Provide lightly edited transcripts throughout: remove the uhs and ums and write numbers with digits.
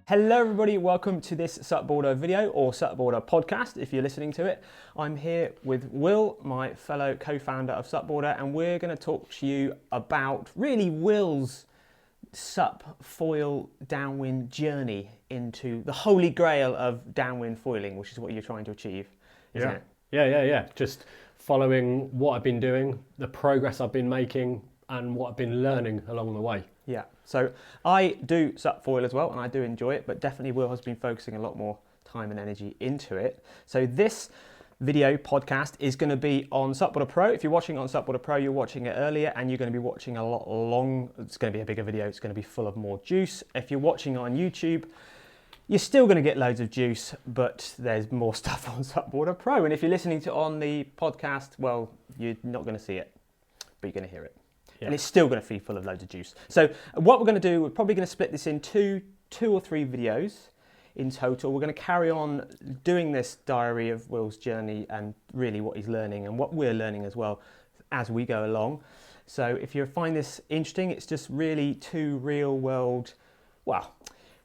Hello everybody, welcome to this SUPboarder video or SUPboarder podcast if you're listening to it. I'm here with Will, my fellow co-founder of SUPboarder, and we're going to talk to you about really Will's SUP Foil Downwind journey into the holy grail of downwind foiling, which is what you're trying to achieve, isn't it? Yeah. Just following what I've been doing, the progress I've been making, and what I've been learning along the way. Yeah, so I do SUP foil as well, and I do enjoy it, but definitely Will has been focusing a lot more time and energy into it. So this video podcast is going to be on SUPboarder PRO. If you're watching on SUPboarder PRO, you're watching it earlier, and you're going to be watching a lot long. It's going to be a bigger video. It's going to be full of more juice. If you're watching on YouTube, you're still going to get loads of juice, but there's more stuff on SUPboarder PRO. And if you're listening to on the podcast, well, you're not going to see it, but you're going to hear it. Yeah. And it's still going to be full of loads of juice. So what we're going to do, we're probably going to split this in two or three videos in total. We're going to carry on doing this diary of Will's journey and really what he's learning and what we're learning as well as we go along. So if you find this interesting, it's just really two real world, well,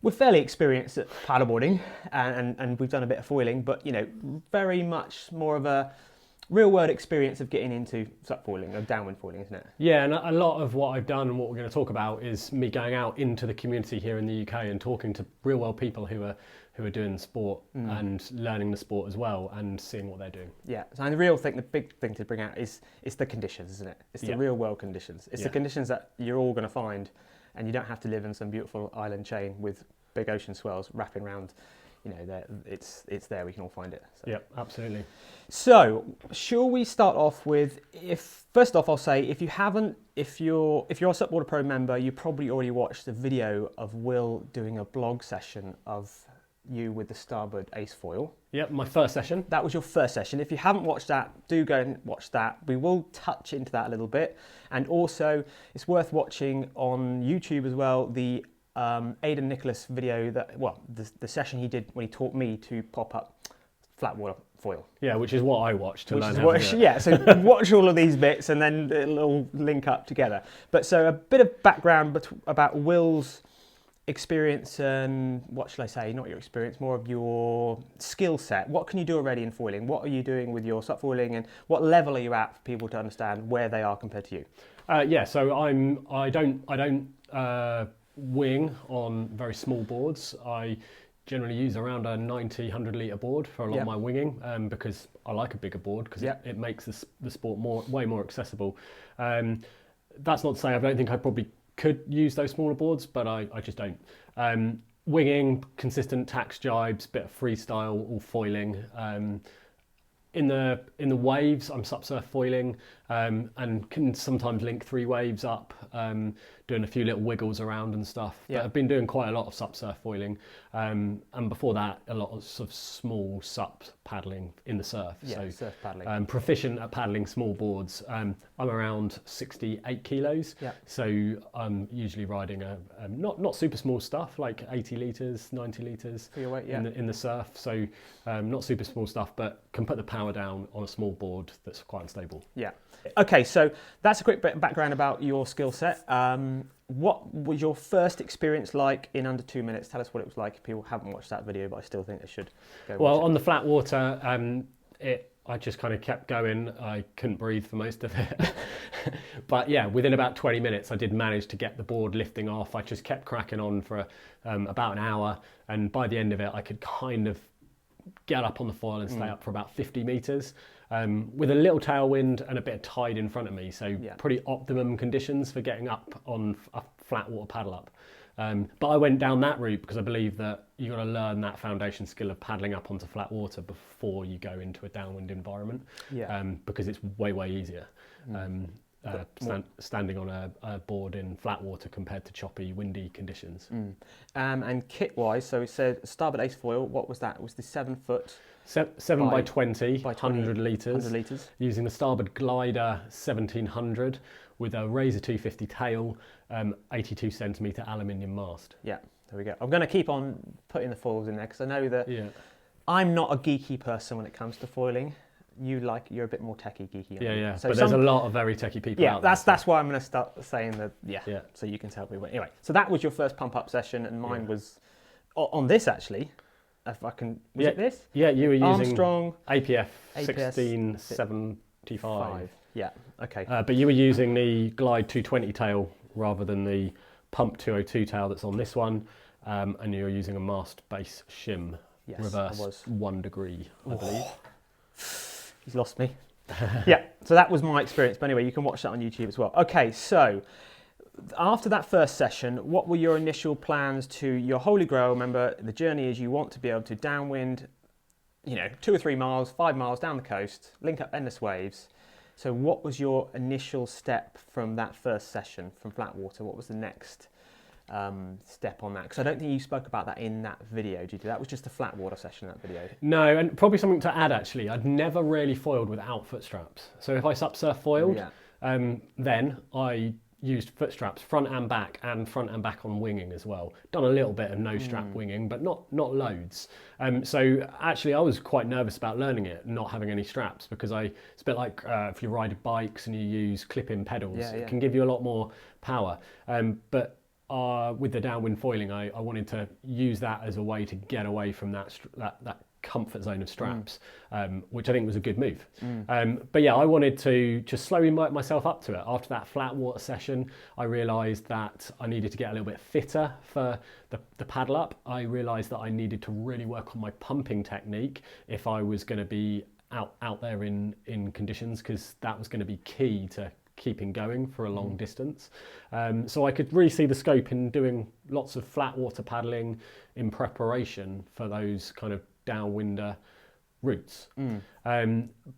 we're fairly experienced at paddleboarding and we've done a bit of foiling, but you know, very much more of a real world experience of getting into SUP foiling, or downwind foiling, isn't it? Yeah, and a lot of what I've done and what we're going to talk about is me going out into the community here in the UK and talking to real world people who are doing the sport and learning the sport as well and seeing what they're doing. Yeah, so and the real thing, the big thing to bring out is the conditions, isn't it? It's the real world conditions. It's the conditions that you're all going to find, and you don't have to live in some beautiful island chain with big ocean swells wrapping around. You know, it's there, we can all find it. So. Yeah, absolutely. So, shall we start off with, first off I'll say, if you're a SUPboarder PRO member, you probably already watched the video of Will doing a blog session of you with the starboard ace foil. Yep, my first session. That was your first session. If you haven't watched that, do go and watch that. We will touch into that a little bit. And also, it's worth watching on YouTube as well, the Aidan Nicholas video, the session he did when he taught me to pop up flat water foil. Yeah, which is what I watched to learn how to do it. Yeah, so watch all of these bits and then it'll all link up together. But so a bit of background about Will's experience and, what shall I say, not your experience, more of your skill set. What can you do already in foiling? What are you doing with your SUP foiling, and what level are you at for people to understand where they are compared to you? So I don't wing on very small boards. I generally use around a 90-100 litre board for a lot of my winging because I like a bigger board because it makes the sport way more accessible. That's not to say I don't think I probably could use those smaller boards, but I just don't. Winging, consistent tax jibes, bit of freestyle, all foiling. In the waves, I'm SUP surf foiling and can sometimes link 3 waves up, doing a few little wiggles around and stuff. But I've been doing quite a lot of SUP surf foiling, and before that, a lot of sort of small SUP paddling in the surf. Yeah, so surf paddling. Proficient at paddling small boards. I'm around 68 kilos, so I'm usually riding not super small stuff like 80 litres, 90 litres for your weight, in the surf. So not super small stuff, but can put the power down on a small board that's quite unstable. Yeah. Okay, so that's a quick bit of background about your skill set. What was your first experience like in under 2 minutes? Tell us what it was like. If people haven't watched that video, but I still think they should go watch it. On the flat water, I just kind of kept going. I couldn't breathe for most of it. But yeah, within about 20 minutes, I did manage to get the board lifting off. I just kept cracking on for about an hour. And by the end of it, I could kind of get up on the foil and stay up for about 50 metres with a little tailwind and a bit of tide in front of me. So pretty optimum conditions for getting up on a flat water paddle up. But I went down that route because I believe that you've got to learn that foundation skill of paddling up onto flat water before you go into a downwind environment, because it's way easier. Standing on a board in flat water compared to choppy, windy conditions. And kit-wise, so it said starboard ace foil, what was that? It was the 7 foot? 7 by 20, 100 litres. 100 litres. Using the starboard glider 1700 with a Razor 250 tail, 82 centimetre aluminium mast. Yeah, there we go. I'm going to keep on putting the foils in there because I know that I'm not a geeky person when it comes to foiling. you're a bit more techie geeky. Yeah. So but there's a lot of very techie people out there. Yeah, that's why I'm going to start saying that. Yeah. So you can tell me. Anyway, so that was your first pump up session, and mine was on this actually. If I can, was it this? Yeah, you were using Armstrong APF 1675. Yeah. Okay. But you were using the Glide 220 tail rather than the Pump 202 tail that's on this one, and you're using a mast base shim, reverse 1 degree, I believe. He's lost me. Yeah, so that was my experience. But anyway, you can watch that on YouTube as well. Okay, so after that first session, what were your initial plans to your holy grail? Remember, the journey is you want to be able to downwind, 2 or 3 miles, 5 miles down the coast, link up endless waves. So what was your initial step from that first session from flat water? What was the next step on that? Because I don't think you spoke about that in that video, did you? That was just a flat water session in that video. No, and probably something to add actually. I'd never really foiled without foot straps. So if I SUP surf foiled, then I used foot straps front and back on winging as well. Done a little bit of no strap winging, but not loads. So actually I was quite nervous about learning it, not having any straps, because it's a bit like if you ride bikes and you use clip-in pedals, it can give you a lot more power. But with the downwind foiling, I wanted to use that as a way to get away from that comfort zone of straps, which I think was a good move. But yeah, I wanted to just slowly work myself up to it. After that flat water session, I realised that I needed to get a little bit fitter for the paddle up. I realised that I needed to really work on my pumping technique if I was going to be out there in conditions, because that was going to be key to keeping going for a long distance. So I could really see the scope in doing lots of flat water paddling in preparation for those kind of downwinder routes.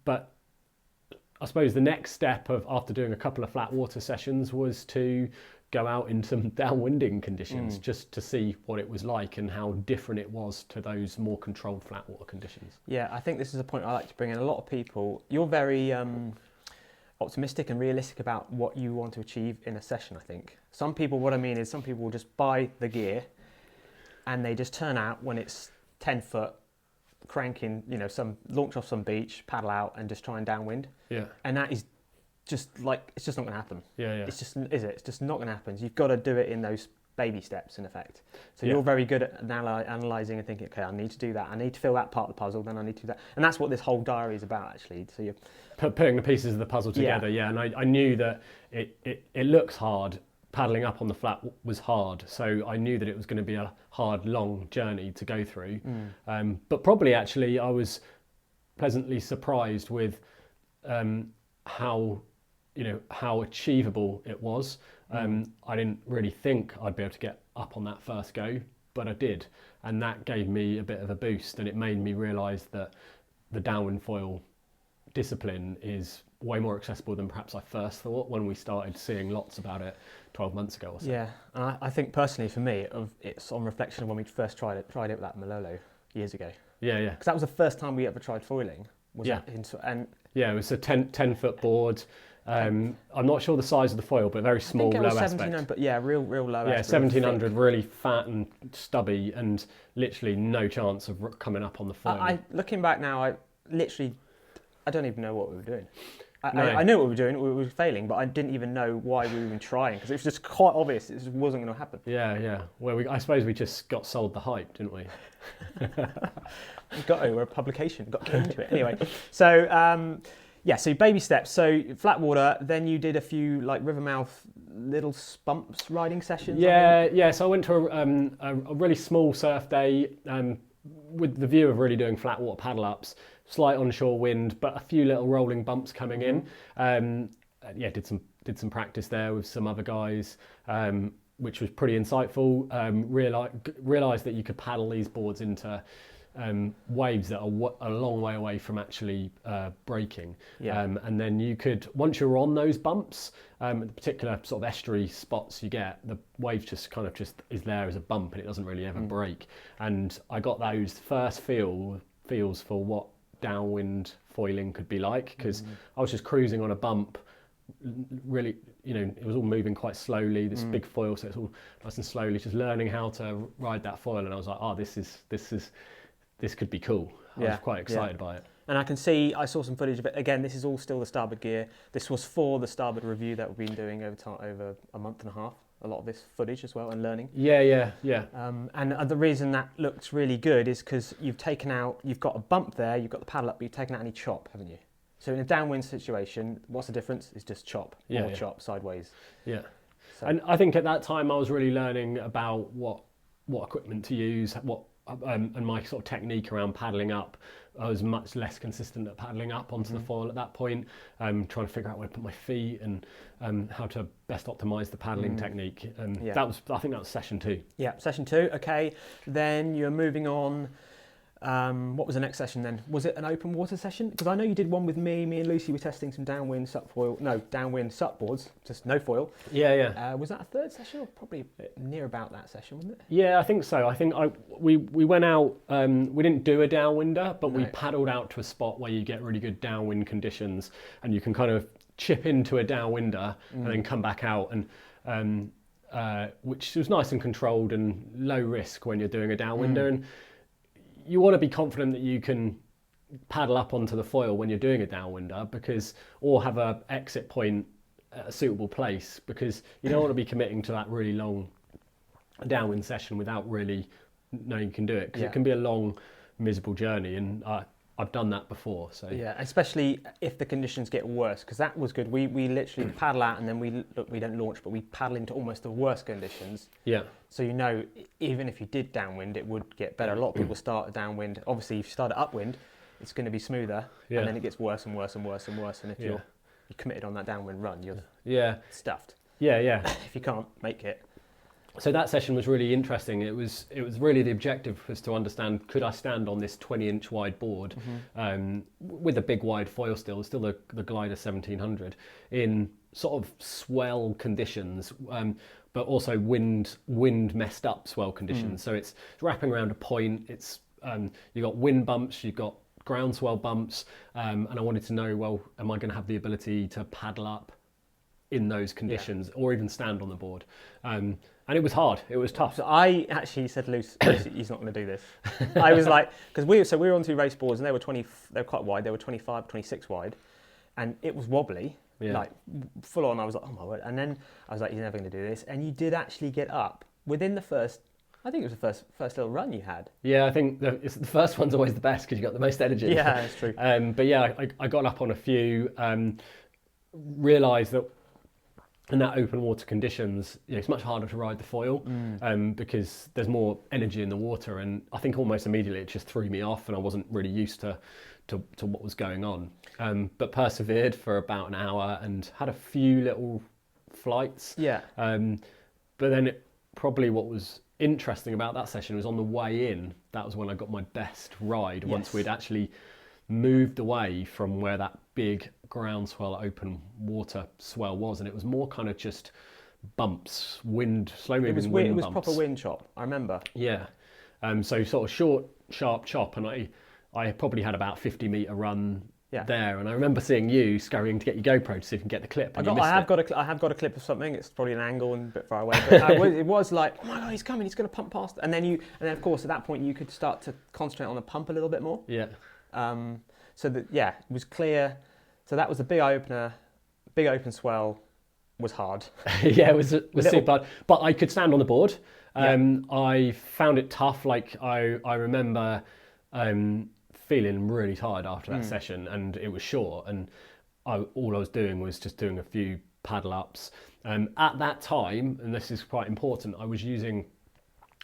But I suppose the next step after doing a couple of flat water sessions was to go out in some downwinding conditions, just to see what it was like and how different it was to those more controlled flat water conditions. Yeah, I think this is a point I like to bring in. A lot of people, you're very optimistic and realistic about what you want to achieve in a session, I think. Some people will just buy the gear and they just turn out when it's 10 foot, cranking, launch off some beach, paddle out and just try and downwind. Yeah. And that is just it's just not going to happen. Yeah. It's just not going to happen. You've got to do it in those baby steps, in effect. So you're very good at analysing and thinking, okay, I need to do that. I need to fill that part of the puzzle, then I need to do that. And that's what this whole diary is about, actually. So you're putting the pieces of the puzzle together, and I knew that it looks hard. Paddling up on the flat was hard, so I knew that it was going to be a hard, long journey to go through. But probably actually I was pleasantly surprised with how achievable it was. I didn't really think I'd be able to get up on that first go, but I did, and that gave me a bit of a boost, and it made me realise that the downwind foil discipline is way more accessible than perhaps I first thought when we started seeing lots about it 12 months ago or so. Yeah, and I think personally for me, it's on reflection of when we first tried it with that Malolo years ago. Yeah. Because that was the first time we ever tried foiling. It was a 10 foot board. I'm not sure the size of the foil, but very small, low aspect. But yeah, real low aspect. Yeah, 1700, really fat and stubby, and literally no chance of coming up on the foil. Looking back now, I don't even know what we were doing. I knew what we were doing, we were failing, but I didn't even know why we were even trying, because it was just quite obvious it just wasn't going to happen. Yeah. Well, I suppose we just got sold the hype, didn't we? We're a publication, got into it. Anyway, so so baby steps. So flat water, then you did a few like river mouth little bumps riding sessions. Yeah. So I went to a really small surf day with the view of really doing flat water paddle ups. Slight onshore wind, but a few little rolling bumps coming in. Did some practice there with some other guys, which was pretty insightful. Realised that you could paddle these boards into waves that are a long way away from actually breaking. And then you could, once you're on those bumps, the particular sort of estuary spots you get, the wave just is there as a bump and it doesn't really ever break. And I got those first feels for what downwind foiling could be like, because I was just cruising on a bump, really, it was all moving quite slowly, this big foil, so it's all nice and slowly, just learning how to ride that foil, and I was like, this could be cool. I was quite excited by it. And I can see, I saw some footage of it. Again, this is all still the starboard gear. This was for the starboard review that we've been doing over a month and a half. A lot of this footage as well and learning. Yeah. And the reason that looks really good is because you've got a bump there, you've got the paddle up, but you've taken out any chop, haven't you? So in a downwind situation, what's the difference? It's just chop, chop sideways. Yeah. So. And I think at that time I was really learning about what equipment to use, and my sort of technique around paddling up. I was much less consistent at paddling up onto the foil at that point, trying to figure out where to put my feet and how to best optimise the paddling technique. And I think that was session 2. Yeah, session 2, okay. Then you're moving on. What was the next session then? Was it an open water session? Because I know you did one with me. Me and Lucy were testing some Downwind SUP boards, just no foil. Yeah. Was that a third session or probably near about that session, wasn't it? Yeah, I think so. I think we went out. We didn't do a downwinder, but we paddled out to a spot where you get really good downwind conditions, and you can kind of chip into a downwinder and then come back out, and which was nice and controlled and low risk when you're doing a downwinder. And you want to be confident that you can paddle up onto the foil when you're doing a downwinder, or have a exit point at a suitable place, because you don't want to be committing to that really long downwind session without really knowing you can do it, because it can be a long, miserable journey, and I've done that before. So yeah, especially if the conditions get worse, because that was good. We literally paddle out and then we don't launch, but we paddle into almost the worst conditions. Yeah. So even if you did downwind, it would get better. A lot of people start at downwind. Obviously, if you start at upwind, it's going to be smoother, and then it gets worse and worse and worse and worse. And if you're committed on that downwind run, you're stuffed. Yeah. If you can't make it. So that session was really interesting. It was really, the objective was to understand, could I stand on this 20-inch wide board with a big wide foil still the Glider 1700 in sort of swell conditions, but also wind messed up swell conditions. So it's wrapping around a point. It's you've got wind bumps, you've got ground swell bumps, and I wanted to know, well, am I going to have the ability to paddle up in those conditions, or even stand on the board? And it was hard. It was tough. So I actually said to Lucy, he's not going to do this. I was like, because we were on 2 race boards, and they were quite wide. They were 25, 26 wide, and it was wobbly, like full on. I was like, oh my word! And then I was like, you're never going to do this. And you did actually get up within the first. I think it was the first little run you had. Yeah, I think the first one's always the best because you got the most energy. Yeah, that's true. But yeah, I got up on a few. Realised that in that open water conditions, it's much harder to ride the foil because there's more energy in the water, and I think almost immediately it just threw me off, and I wasn't really used to what was going on. But persevered for about an hour and had a few little flights. Yeah. But then probably what was interesting about that session was on the way in. That was when I got my best ride, once we'd actually moved away from where that big groundswell open water swell was, and it was more kind of just bumps, slow moving wind It was bumps. proper wind chop, I remember. Yeah. So sort of short, sharp chop, and I probably had about 50-metre run there, and I remember seeing you scurrying to get your GoPro to see if you can get the clip. I have got a clip of something. It's probably an angle and a bit far away, but it was like, oh my god, he's coming, he's going to pump past, and then of course at that point you could start to concentrate on the pump a little bit more. Yeah. So that it was clear. So that was the big opener. Big open swell was hard. Yeah, it was super hard. But I could stand on the board. I found it tough. Like I remember feeling really tired after that session, and it was short. And all I was doing was just doing a few paddle ups. At that time, and this is quite important, I was using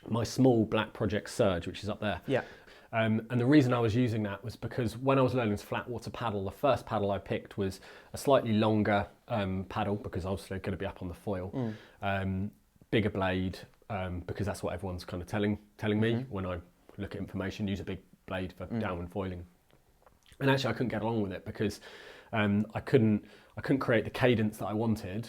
my small Black Project Surge, which is up there. Yeah. And the reason I was using that was because when I was learning to flat water paddle, the first paddle I picked was a slightly longer paddle, because I was going to be up on the foil, bigger blade, because that's what everyone's kind of telling me when I look at information. Use a big blade for downwind foiling, and actually I couldn't get along with it because I couldn't create the cadence that I wanted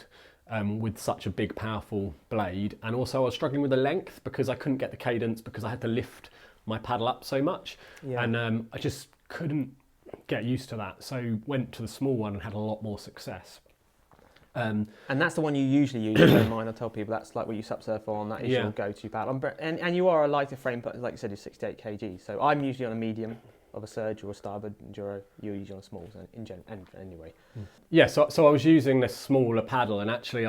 with such a big, powerful blade, and also I was struggling with the length because I couldn't get the cadence because I had to lift my paddle up so much, and I just couldn't get used to that. So went to the small one and had a lot more success. And that's the one you usually use. Don't mind, I tell people that's like what you SUP surf on. That is your go-to paddle. And you are a lighter frame, but like you said, you're 68 kg. So I'm usually on a medium of a surge or a starboard enduro, you're usually on smalls in general, anyway. Yeah, so I was using this smaller paddle, and actually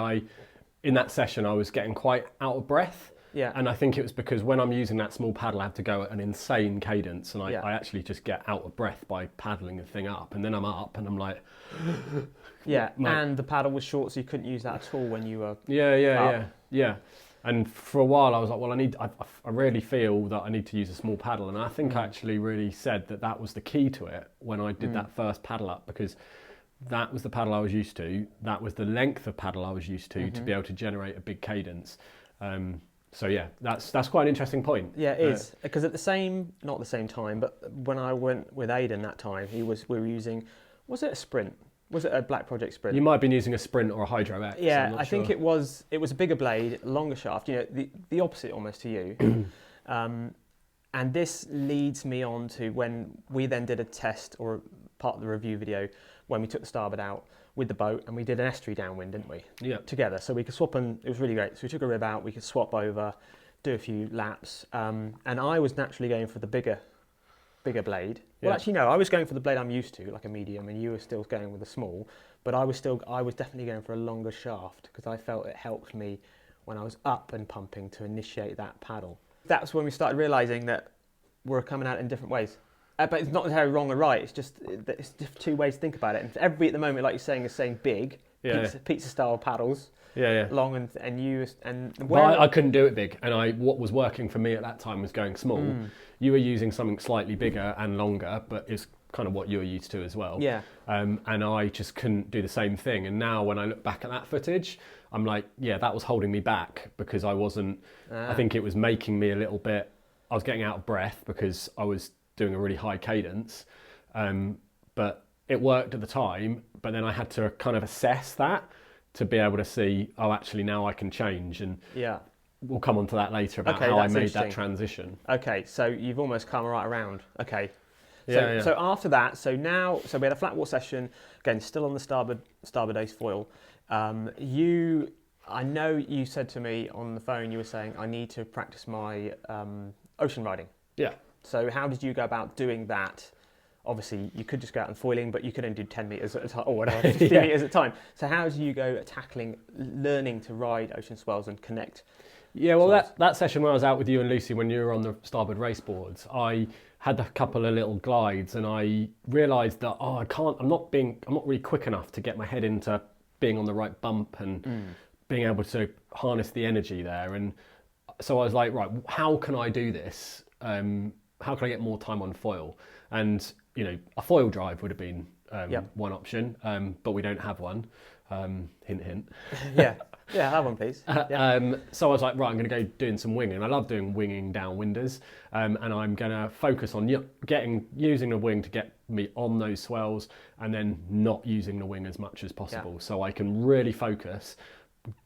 in that session I was getting quite out of breath. Yeah. And I think it was because when I'm using that small paddle, I have to go at an insane cadence, and Yeah. I actually just get out of breath by paddling the thing up, and then I'm up and I'm like... Yeah, and the paddle was short, so you couldn't use that at all when you were Yeah. And for a while I was like, well, I really feel that I need to use a small paddle, and I think I actually really said that was the key to it when I did that first paddle up, because that was the paddle I was used to, that was the length of paddle I was used to be able to generate a big cadence. So yeah, that's quite an interesting point. Yeah, it is, because at not the same time, but when I went with Aidan that time, we were using, was it a Sprint? Was it a Black Project Sprint? You might have been using a Sprint or a Hydro X. Yeah, I think it was a bigger blade, longer shaft, the opposite almost to you. And this leads me on to when we then did a test, or part of the review video, when we took the starboard out with the boat, and we did an estuary downwind, didn't we? Yeah. Together, so we could swap, and it was really great. So we took a rib out, we could swap over, do a few laps, and I was naturally going for the bigger blade. Well, actually, no, I was going for the blade I'm used to, like a medium, and you were still going with a small. But I was definitely going for a longer shaft, because I felt it helped me when I was up and pumping to initiate that paddle. That's when we started realising that we're coming at it in different ways. But it's not necessarily wrong or right. It's just two ways to think about it. And everybody at the moment, like you're saying, is saying big, pizza style paddles. Long and you and but I couldn't do it big, and what was working for me at that time was going small. You were using something slightly bigger and longer, but it's kind of what you're used to as well. Yeah. And I just couldn't do the same thing. And now when I look back at that footage, I'm like, yeah, that was holding me back, because I wasn't. I think it was making me a little bit. I was getting out of breath because I was doing a really high cadence, but it worked at the time. But then I had to kind of assess that to be able to see, oh, actually now I can change, and we'll come on to that later about how I made that transition. Okay, so you've almost come right around. Okay, so after that, so we had a flat water session, again, still on the starboard ace foil. I know you said to me on the phone, you were saying, I need to practice my ocean riding. Yeah. So how did you go about doing that? Obviously, you could just go out and foiling, but you could only do 10 metres at a time, or whatever, 15 metres at a time. So how do you go tackling, learning to ride ocean swells and connect? Yeah, well, that session where I was out with you and Lucy when you were on the starboard race boards, I had a couple of little glides, and I realised that, I'm not really quick enough to get my head into being on the right bump and being able to harness the energy there. And so I was like, right, how can I do this? How can I get more time on foil? And a foil drive would have been one option, but we don't have one. Hint, hint. Yeah, have one, please. So I was like, right, I'm going to go doing some winging. I love doing winging downwinders, and I'm going to focus on using the wing to get me on those swells, and then not using the wing as much as possible, so I can really focus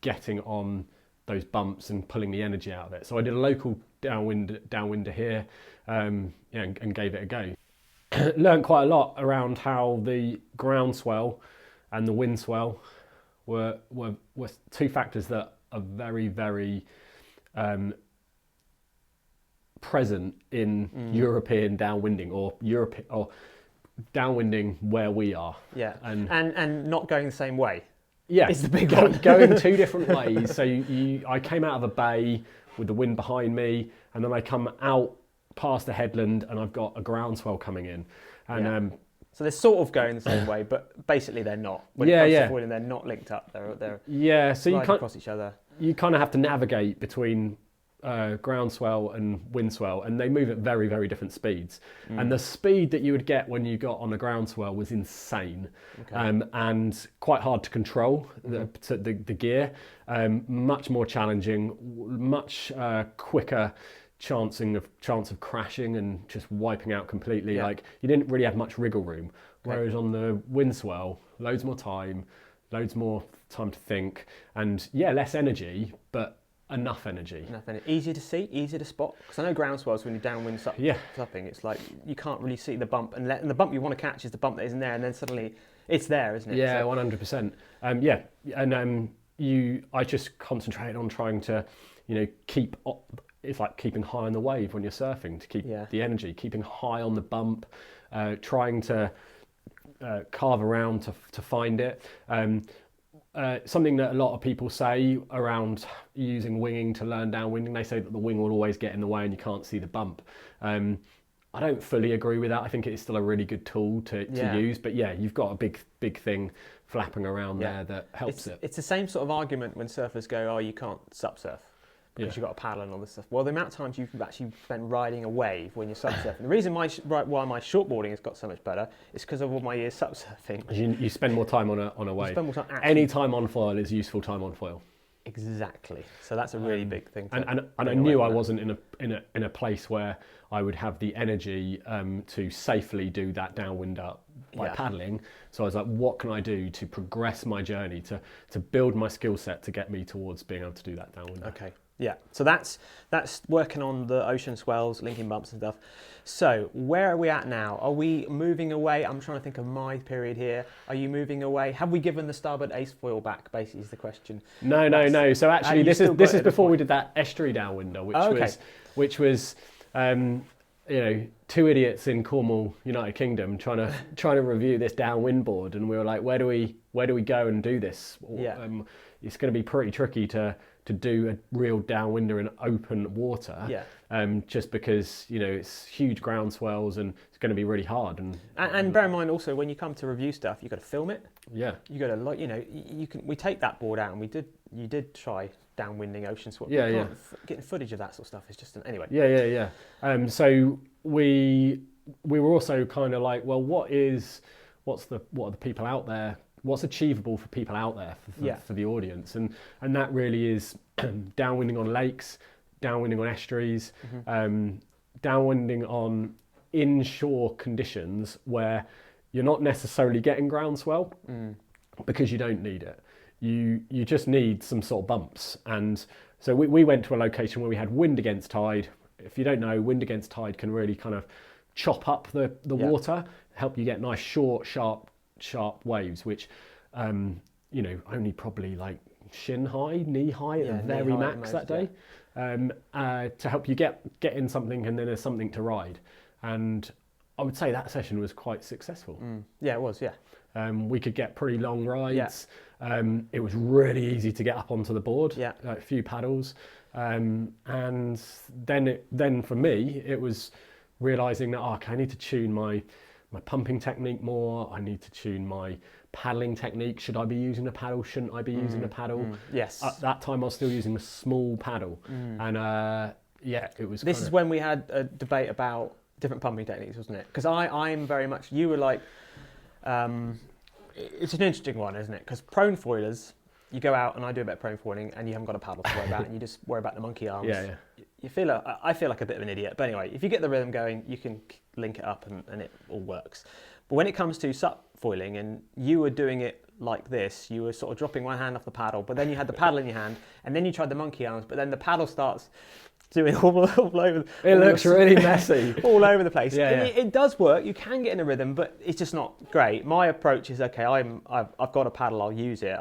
getting on those bumps and pulling the energy out of it. So I did a local downwinder here, and gave it a go. Learned quite a lot around how the ground swell and the wind swell were two factors that are very, very present in European downwinding, or downwinding where we are. Yeah, and not going the same way. Yeah, it's the big one. Going two different ways. So I came out of a bay with the wind behind me, and then I come out past the headland, and I've got a groundswell coming in, and so they're sort of going the same way, but basically they're not. When it comes to foiling, they're not linked up. They're so you can't across each other. You kind of have to navigate between groundswell and windswell, and they move at very, very different speeds. And the speed that you would get when you got on the groundswell was insane, and quite hard to control the gear. Much more challenging, much quicker chance of crashing and just wiping out completely. Like, you didn't really have much wriggle room. Whereas on the windswell, loads more time to think, and less energy, but enough energy. Easier to see, easier to spot. Because I know groundswells, when you're downwind supping, it's like you can't really see the bump, and the bump you want to catch is the bump that isn't there, and then suddenly it's there, isn't it? Yeah, 100%. I just concentrated on trying to, keep. It's like keeping high on the wave when you're surfing, to keep the energy, keeping high on the bump, trying to carve around to find it. Something that a lot of people say around using winging to learn downwinding, they say that the wing will always get in the way and you can't see the bump. I don't fully agree with that. I think it is still a really good tool to use, but yeah, you've got a big thing flapping around there that helps it. It's the same sort of argument when surfers go, oh, you can't SUP surf because you've got a paddle and all this stuff. Well, the amount of times you've actually spent riding a wave when you're SUP surfing. The reason why my shortboarding has got so much better is because of all my years SUP surfing. You spend more time on a wave. You spend more time Any time on foil is useful time on foil. Exactly. So that's a really big thing. And I knew I wasn't in a place where I would have the energy to safely do that downwinder by paddling. So I was like, what can I do to progress my journey, to build my skill set to get me towards being able to do that downwinder? Okay. Yeah. So that's working on the ocean swells, linking bumps and stuff. So where are we at now? Are we moving away? I'm trying to think of my period here. Are you moving away? Have we given the starboard ace foil back? Basically, is the question. No. So actually, this is before we did that estuary downwinder, which was two idiots in Cornwall, United Kingdom, trying to review this downwind board, and we were like, where do we go and do this? It's going to be pretty tricky to do a real downwinder in open water, just because it's huge ground swells and it's going to be really hard. And bear in mind also, when you come to review stuff, you've got to film it. Yeah, you got to we take that board out, and you did try downwinding ocean swell. Getting footage of that sort of stuff is just anyway. Yeah. So we were also kind of like, well, what are the people out there? What's achievable for people out there for the audience, and that really is downwinding on lakes, downwinding on estuaries, downwinding on inshore conditions where you're not necessarily getting groundswell because you don't need it. You just need some sort of bumps, and so we went to a location where we had wind against tide. If you don't know, wind against tide can really kind of chop up the water, help you get nice short, sharp waves, which only probably like shin high, knee high at the very max that day, to help you get in something, and then there's something to ride. And I would say that session was quite successful. Yeah, it was. We could get pretty long rides. It was really easy to get up onto the board, a few paddles, and then for me it was realizing that I need to tune my pumping technique more. I need to tune my paddling technique. Should I be using a paddle? Shouldn't I be using a paddle? Yes. At that time I was still using a small paddle, and it was. This is when we had a debate about different pumping techniques, wasn't it? Because I'm very much, you were like, it's an interesting one, isn't it? Because prone foilers, you go out, and I do a bit of prone foiling, and you haven't got a paddle to worry about, and you just worry about the monkey arms. I feel like a bit of an idiot, but anyway, if you get the rhythm going, you can link it up, and it all works. But when it comes to SUP foiling, and you were doing it like this, you were sort of dropping one hand off the paddle, but then you had the paddle in your hand, and then you tried the monkey arms, but then the paddle starts doing all over. It looks really messy. All over the place. It does work. You can get in a rhythm, but it's just not great. My approach is, okay, I've got a paddle, I'll use it.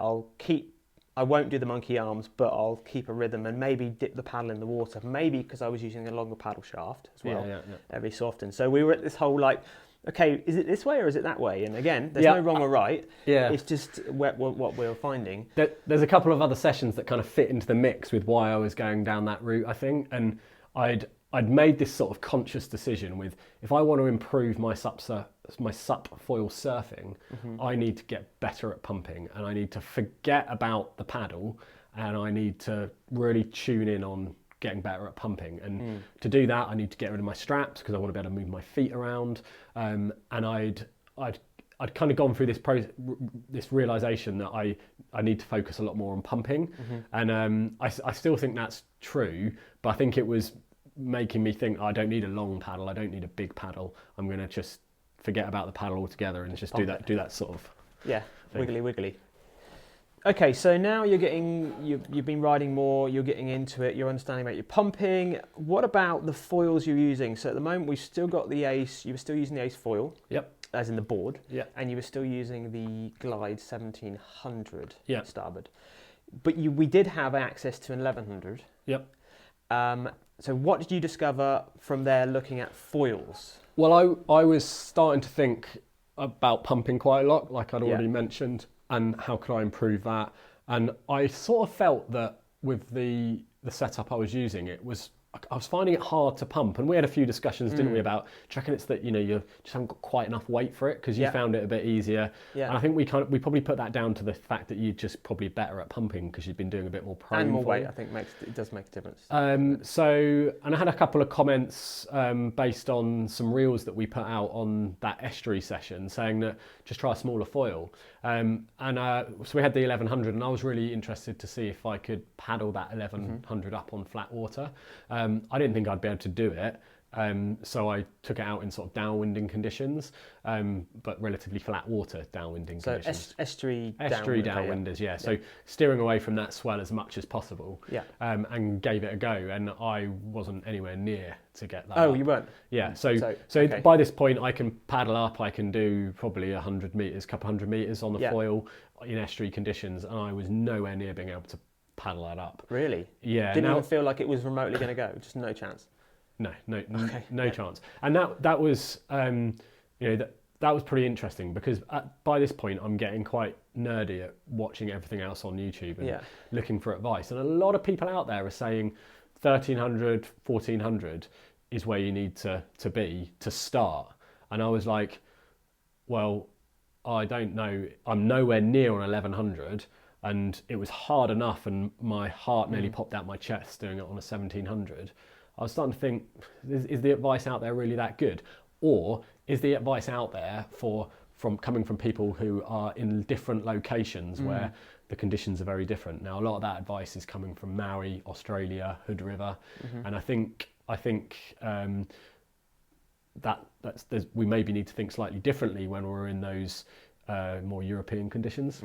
I won't do the monkey arms, but I'll keep a rhythm and maybe dip the paddle in the water. Maybe because I was using a longer paddle shaft as well, every so often. So we were at this whole like, okay, is it this way or is it that way? And again, there's no wrong or right. It's just what we're finding. There's a couple of other sessions that kind of fit into the mix with why I was going down that route, I think. And I'd made this sort of conscious decision with, if I want to improve my SUP foil surfing, I need to get better at pumping, and I need to forget about the paddle, and I need to really tune in on getting better at pumping. And to do that, I need to get rid of my straps because I want to be able to move my feet around. And I'd kind of gone through this realization that I need to focus a lot more on pumping. And I still think that's true, but I think it was making me think, I don't need a long paddle, I don't need a big paddle. I'm going to just forget about the paddle altogether and just do that sort of thing. wiggly. Okay, so now you've been riding more, you're getting into it, you're understanding about your pumping. What about the foils you're using? So at the moment we've still got the Ace, you were still using the Ace foil. As in the board. And you were still using the Glide 1700 starboard. But we did have access to an 1100. So what did you discover from there looking at foils? Well, I was starting to think about pumping quite a lot, like I'd already Yeah. mentioned, and how could I improve that? And I sort of felt that with the setup I was using, I was finding it hard to pump. And we had a few discussions, didn't we, about checking it's that, you know, you just haven't got quite enough weight for it, because you Yeah. found it a bit eeasier. Yeah. And I think we probably put that down to the fact that you're just probably better at pumping because you've been doing a bit more prone. And more weight, I think, it does make a difference. And I had a couple of comments based on some reels that we put out on that estuary session, saying that just try a smaller foil. So we had the 1100, and I was really interested to see if I could paddle that 1100 up on flat water. I didn't think I'd be able to do it. So I took it out in sort of downwinding conditions, but relatively flat water downwinding conditions. So estuary downwinders, yeah. So steering away from that swell as much as possible. Yeah. And gave it a go, and I wasn't anywhere near to get that. Oh, up. you weren't? Yeah. So okay. By this point, I can paddle up. I can do probably 100 meters, couple 100 meters on the foil in estuary conditions, and I was nowhere near being able to paddle that up. Really? Yeah. Didn't even feel like it was remotely going to go. Just no chance. No chance. And that was, that was pretty interesting, because by this point I'm getting quite nerdy at watching everything else on YouTube and looking for advice. And a lot of people out there are saying 1300, 1400 is where you need to be to start. And I was like, well, I don't know. I'm nowhere near on 1100, and it was hard enough, and my heart nearly popped out my chest doing it on a 1700. I was starting to think, is the advice out there really that good? Or is the advice out there coming from people who are in different locations where the conditions are very different? Now, a lot of that advice is coming from Maui, Australia, Hood River, and I think we maybe need to think slightly differently when we're in those more European conditions.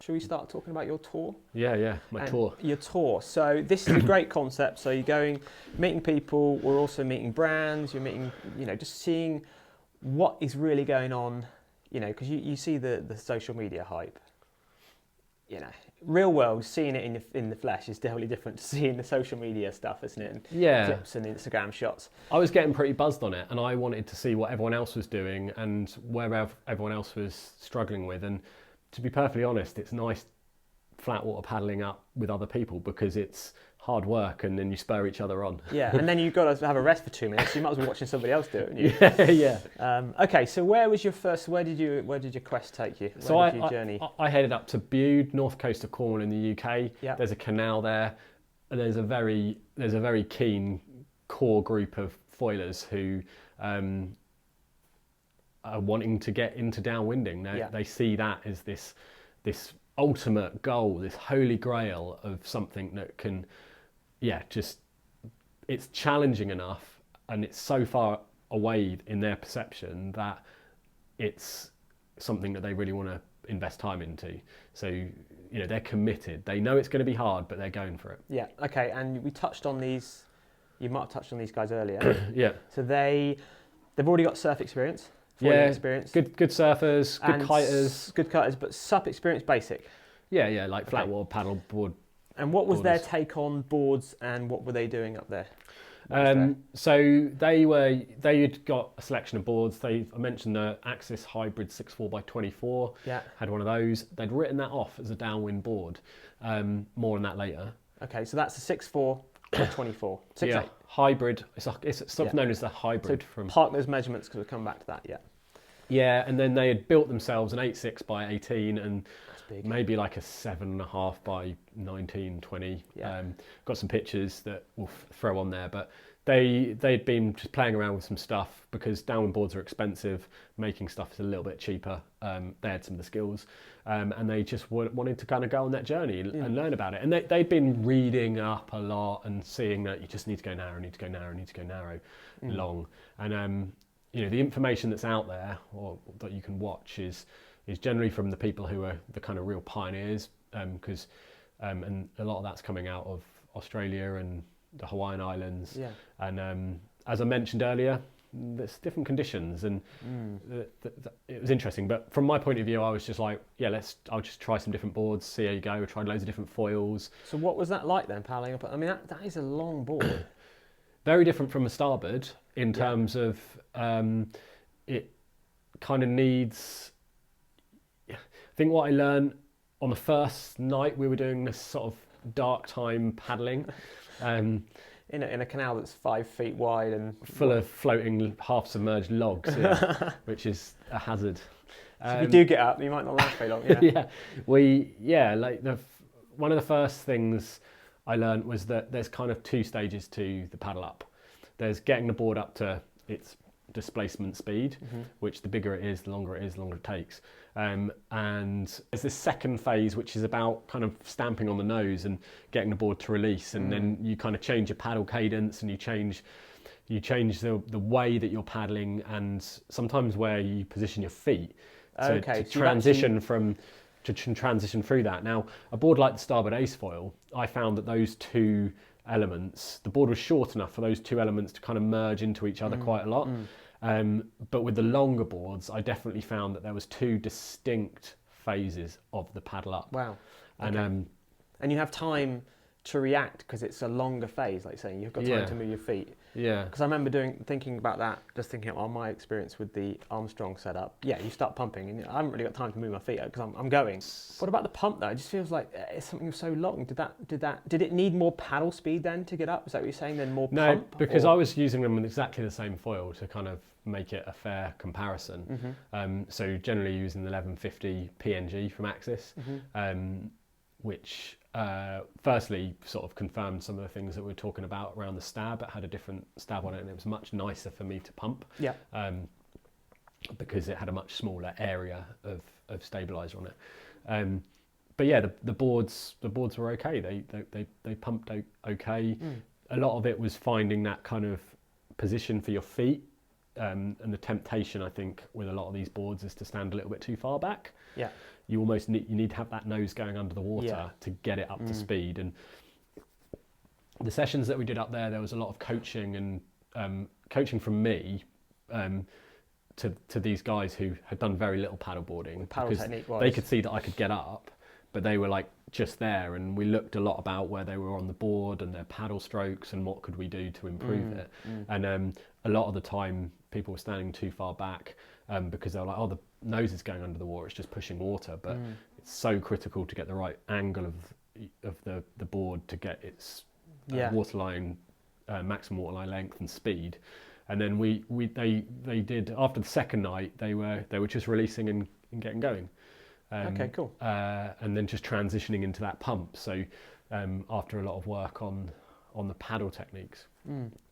Should we start talking about your tour? Yeah, my tour. Your tour. So this is a great concept. So you're going, meeting people. We're also meeting brands. You're meeting, just seeing what is really going on. Because you see the social media hype. Real world, seeing it in the flesh is definitely different to seeing the social media stuff, isn't it? And clips and Instagram shots. I was getting pretty buzzed on it, and I wanted to see what everyone else was doing and where everyone else was struggling with. And to be perfectly honest, it's nice flat water paddling up with other people, because it's hard work and then you spur each other on. Yeah, and then you've got to have a rest for 2 minutes. So you might as well be watching somebody else do it. Yeah. Okay, so where did your quest take you? Where did your journey? I headed up to Bude, north coast of Cornwall in the UK. Yeah. There's a canal there, and there's a very keen core group of foilers who are wanting to get into downwinding. They see that as this ultimate goal, this holy grail of something that can, it's challenging enough, and it's so far away in their perception that it's something that they really want to invest time into. So, they're committed. They know it's going to be hard, but they're going for it. Yeah. Okay. And we touched on these. You might have touched on these guys earlier. Yeah. So they've already got surf experience. Experience. Good surfers, good kiters. But SUP experience basic. Yeah, like flat water paddle board. And what was their take on boards, and what were they doing up there? So they'd got a selection of boards. I mentioned the Axis Hybrid 6.4x24. Yeah. Had one of those. They'd written that off as a Downwind board. More on that later. Okay, so that's a 6.4 or 24. 6.8. Yeah, hybrid. It's sort of known as the hybrid. So park those measurements, because we'll come back to that. Yeah. Yeah, and then they had built themselves an 8.6 by 18 and maybe like a 7.5 by 19, 20. Yeah. Got some pictures that we'll throw on there, but they'd been just playing around with some stuff, because downwind boards are expensive. Making stuff is a little bit cheaper. They had some of the skills, and they just wanted to kind of go on that journey and learn about it. And they'd been reading up a lot and seeing that you just need to go narrow, long. And the information that's out there, or that you can watch, is generally from the people who are the kind of real pioneers, because and a lot of that's coming out of Australia and the Hawaiian Islands. Yeah. And as I mentioned earlier, there's different conditions, and it was interesting. But from my point of view, I was just like, I'll just try some different boards, see how you go. I tried loads of different foils. So what was that like then, paddling up? I mean, that is a long board. Very different from a starboard in terms of it kind of needs. I think what I learned on the first night we were doing this sort of dark time paddling. In a canal that's 5 feet wide and full of floating half submerged logs, which is a hazard. So if you do get up, you might not last very long. One of the first things I learned was that there's kind of 2 stages to the paddle up. There's getting the board up to its displacement speed, which the bigger it is, the longer it is, the longer it takes. And there's this second phase, which is about kind of stamping on the nose and getting the board to release. And then you kind of change your paddle cadence, and you change the way that you're paddling, and sometimes where you position your feet. So to transition through that. Now, a board like the Starboard Ace Foil, I found that those 2 elements, the board was short enough for those 2 elements to kind of merge into each other quite a lot. But with the longer boards, I definitely found that there was 2 distinct phases of the paddle up. Wow. And you have time to react because it's a longer phase, like saying you've got time to move your feet. Yeah. Because I remember thinking about that, just thinking on my experience with the Armstrong setup. Yeah, you start pumping, and I haven't really got time to move my feet because I'm going. What about the pump though? It just feels like it's something so long. Did it need more paddle speed then to get up? Is that what you're saying? Then more pump? No, because I was using them with exactly the same foil to kind of make it a fair comparison. So generally using the 1150 PNG from Axis, which firstly sort of confirmed some of the things that we were talking about around the stab. It had a different stab on it, and it was much nicer for me to pump. Because it had a much smaller area of stabilizer on it. But yeah, the boards were okay. They pumped okay. A lot of it was finding that kind of position for your feet. And the temptation, I think, with a lot of these boards is to stand a little bit too far back. Yeah. You almost need to have that nose going under the water to get it up to speed. And the sessions that we did up there was a lot of coaching and coaching from me to these guys who had done very little paddleboarding, because they could see that I could get up, but they were like just there, and we looked a lot about where they were on the board and their paddle strokes and what could we do to improve it. And a lot of the time people were standing too far back because they were like, oh, the nose is going under the water, it's just pushing water. But it's so critical to get the right angle of the board to get its waterline, maximum waterline length and speed. And then they did, after the second night, they were just releasing and getting going. Okay, cool. And then just transitioning into that pump. So after a lot of work on the paddle techniques.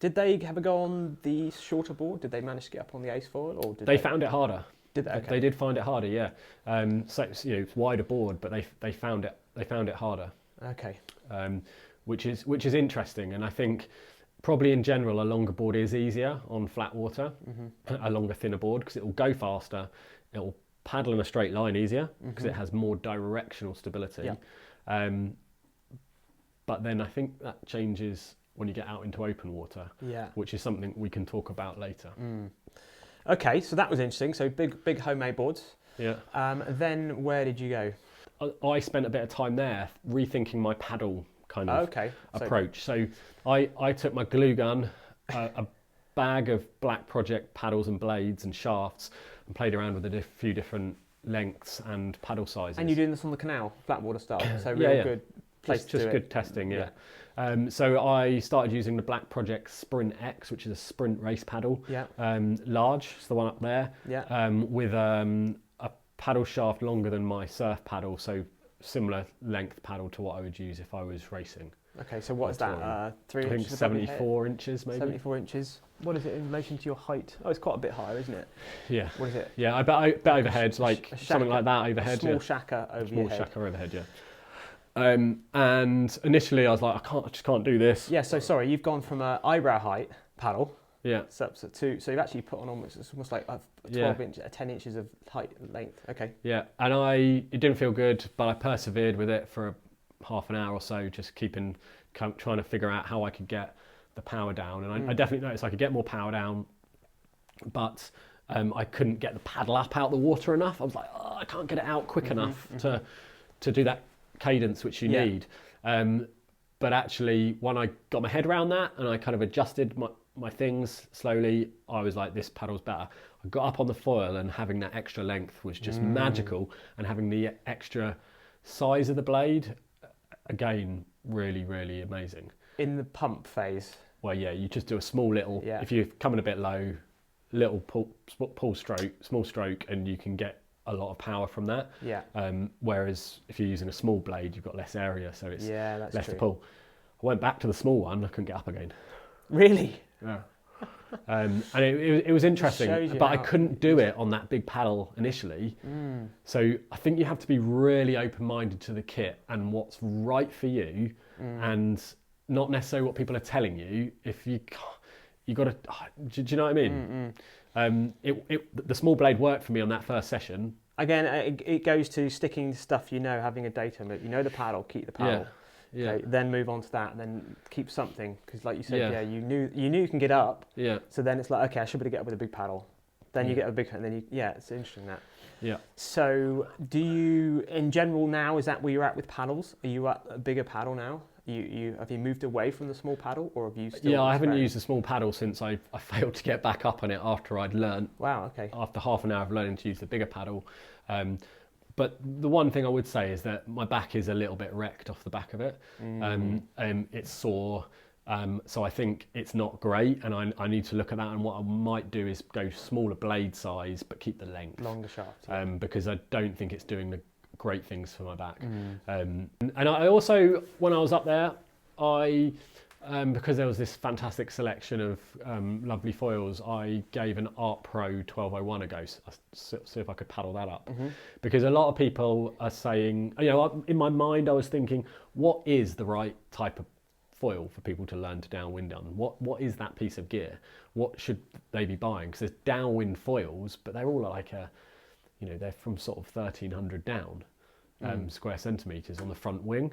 Did they have a go on the shorter board? Did they manage to get up on the Ace Foil, or did they found it harder? Did they? Okay. They did find it harder, yeah. So it's wider board, but they found it harder. Okay. Which is interesting, and I think probably in general a longer board is easier on flat water, a longer thinner board, because it will go faster, it will paddle in a straight line easier because it has more directional stability. But then I think that changes when you get out into open water, which is something we can talk about later. Okay, so that was interesting. So big homemade boards. Yeah. Then where did you go? I spent a bit of time there rethinking my paddle kind of approach. So I took my glue gun, a bag of Black Project paddles and blades and shafts, and played around with a few different lengths and paddle sizes. And you're doing this on the canal, flat water style, so real good place to do good testing, so I started using the Black Project Sprint X, which is a sprint race paddle, large, it's the one up there, with a paddle shaft longer than my surf paddle, so similar length paddle to what I would use if I was racing. Okay, so what is that? 3 inches? I think 74 inches, maybe. 74 inches. What is it in relation to your height? Oh, it's quite a bit higher, isn't it? Yeah. What is it? Yeah, I bet overhead, like something like that overhead. A small shaka over your head. Small shaka overhead, yeah. And initially I was like, I just can't do this. Yeah, so sorry, you've gone from an eyebrow height paddle. Yeah. So you've actually put on it's almost like 10 inches of height length. Okay. Yeah, and it didn't feel good, but I persevered with it for half an hour or so, just trying to figure out how I could get the power down. And I definitely noticed I could get more power down, but I couldn't get the paddle up out the water enough. I was like, oh, I can't get it out quick enough to do that cadence which you need. But actually, when I got my head around that and I kind of adjusted my things slowly, I was like, this paddle's better. I got up on the foil, and having that extra length was just magical, and having the extra size of the blade, again, really, really amazing. In the pump phase? Well, yeah, you just do a small little, if you're coming a bit low, little pull stroke, small stroke, and you can get a lot of power from that. Yeah. Whereas if you're using a small blade, you've got less area, so it's less true. to pull. I went back to the small one, I couldn't get up again. Really? Yeah. And it was interesting, but I couldn't do it on that big paddle initially. So I think you have to be really open-minded to the kit and what's right for you, and not necessarily what people are telling you. If you got to, do you know what I mean? The small blade worked for me on that first session. Again, it goes to sticking to stuff having a datum. You know the paddle, keep the paddle. Yeah. Okay, then move on to that, and then keep something, because like you said, you knew you can get up. Yeah. So then it's like, okay, I should be able to get up with a big paddle. Then you get a big, and then it's interesting that. Yeah. So do you, in general now, is that where you're at with paddles? Are you at a bigger paddle now? Have you moved away from the small paddle, or have you still? Yeah, I haven't used the small paddle since I failed to get back up on it after I'd learned. Wow. Okay. After half an hour of learning to use the bigger paddle. But the one thing I would say is that my back is a little bit wrecked off the back of it. It's sore, so I think it's not great, and I need to look at that. And what I might do is go smaller blade size, but keep the length. Longer shaft. Yeah. Because I don't think it's doing the great things for my back. And I also, when I was up there, because there was this fantastic selection of lovely foils, I gave an Art Pro 1201 a go, see if I could paddle that up. Because a lot of people are saying, in my mind I was thinking, what is the right type of foil for people to learn to downwind on? What is that piece of gear? What should they be buying? Because there's downwind foils, but they're all like they're from sort of 1300 down square centimetres on the front wing.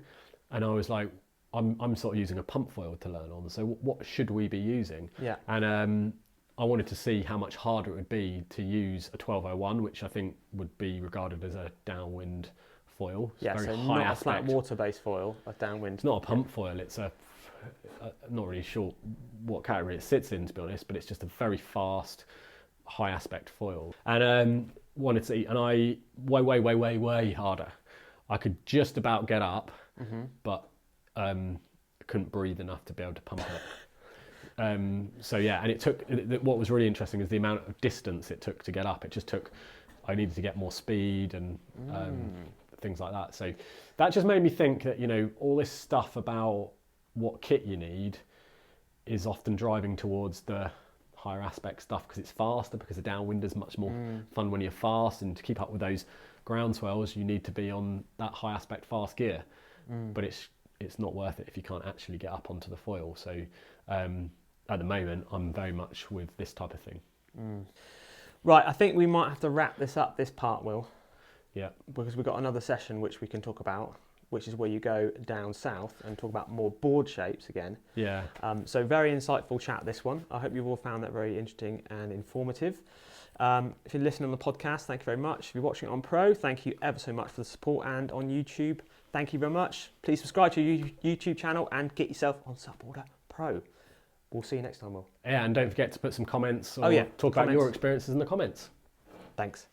And I was like, I'm sort of using a pump foil to learn on, so what should we be using? Yeah. And I wanted to see how much harder it would be to use a 1201, which I think would be regarded as a downwind foil. It's very so high not aspect. A flat water-based foil, a downwind. It's not a pump foil, it's I'm not really sure what category it sits in, to be honest, but it's just a very fast, high aspect foil. And wanted to eat, and I way harder. I could just about get up, but couldn't breathe enough to be able to pump it. So yeah, and it took, what was really interesting is the amount of distance it took to get up. It just took, I needed to get more speed and things like that. So that just made me think that, all this stuff about what kit you need is often driving towards the higher aspect stuff, because it's faster, because the downwinder's much more fun when you're fast, and to keep up with those ground swells you need to be on that high aspect fast gear. But it's not worth it if you can't actually get up onto the foil. So at the moment I'm very much with this type of thing. Right, I think we might have to wrap this up, this part, Will. Yeah. Because we've got another session which we can talk about, which is where you go down south and talk about more board shapes again. Yeah. So very insightful chat, this one. I hope you've all found that very interesting and informative. If you're listening on the podcast, thank you very much. If you're watching it on Pro, thank you ever so much for the support, and on YouTube, thank you very much. Please subscribe to your YouTube channel and get yourself on SUPboarder Pro. We'll see you next time, Will. Yeah, and don't forget to put some comments or talk about your experiences in the comments. Thanks.